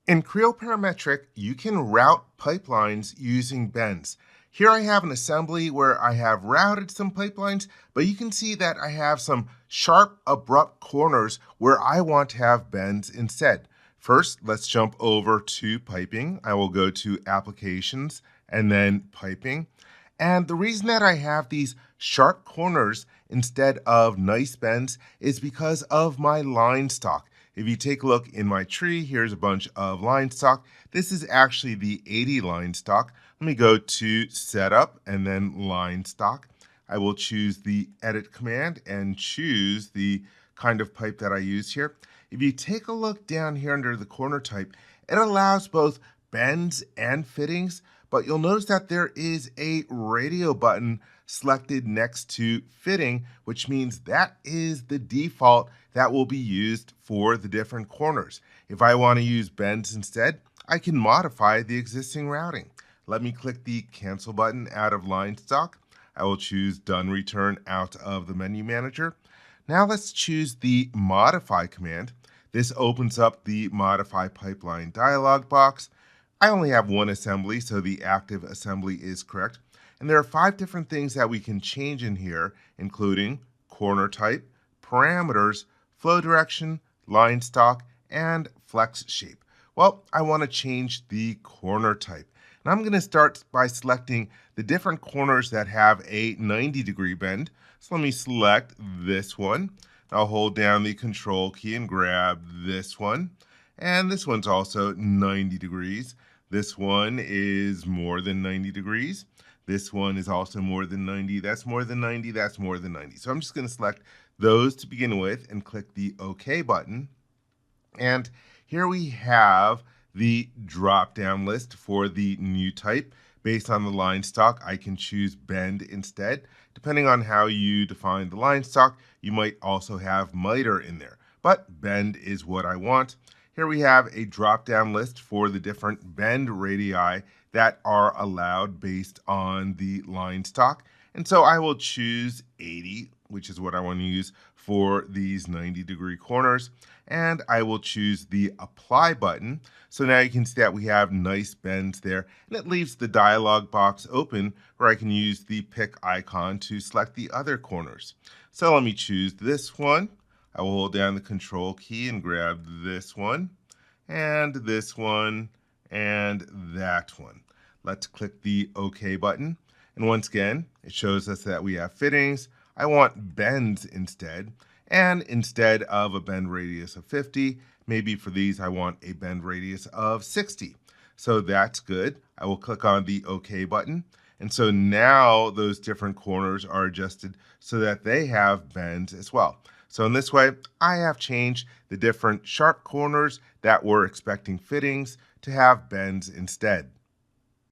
In Creo Parametric, you can route pipelines using bends. Here I have an assembly where I have routed some pipelines, but you can see that I have some sharp, abrupt corners where I want to have bends instead. First, let's jump over to piping. I will go to Applications and then Piping. And the reason that I have these sharp corners instead of nice bends is because of my line stock. If you take a look in my tree, here's a bunch of line stock. This is actually the 80 line stock. Let me go to Setup and then Line Stock. I will choose the Edit command and choose the kind of pipe that I use here. If you take a look down here under the corner type, it allows both bends and fittings, but you'll notice that there is a radio button selected next to fitting, which means that is the default that will be used for the different corners. If I want to use bends instead, I can modify the existing routing. Let me click the cancel button out of line stock. I will choose done return out of the menu manager. Now let's choose the modify command. This opens up the modify pipeline dialog box. I only have one assembly, so the active assembly is correct. And there are 5 different things that we can change in here, including corner type, parameters, flow direction, line stock, and flex shape. Well, I want to change the corner type. And I'm going to start by selecting the different corners that have a 90-degree bend. So let me select this one. I'll hold down the Control key and grab this one. And this one's also 90 degrees. This one is more than 90 degrees. This one is also more than 90. That's more than 90. That's more than 90. So I'm just going to select those to begin with and click the OK button. And here we have the drop-down list for the new type. Based on the line stock, I can choose bend instead. Depending on how you define the line stock, you might also have miter in there. But bend is what I want. Here we have a drop-down list for the different bend radii that are allowed based on the line stock. And so I will choose 80, which is what I want to use for these 90-degree corners. And I will choose the Apply button. So now you can see that we have nice bends there. And it leaves the dialog box open where I can use the pick icon to select the other corners. So let me choose this one. I will hold down the Control key and grab this one, and this one, and that one. Let's click the OK button. And once again, it shows us that we have fittings. I want bends instead. And instead of a bend radius of 50, maybe for these I want a bend radius of 60. So that's good. I will click on the OK button. And so now those different corners are adjusted so that they have bends as well. So in this way, I have changed the different sharp corners that were expecting fittings to have bends instead.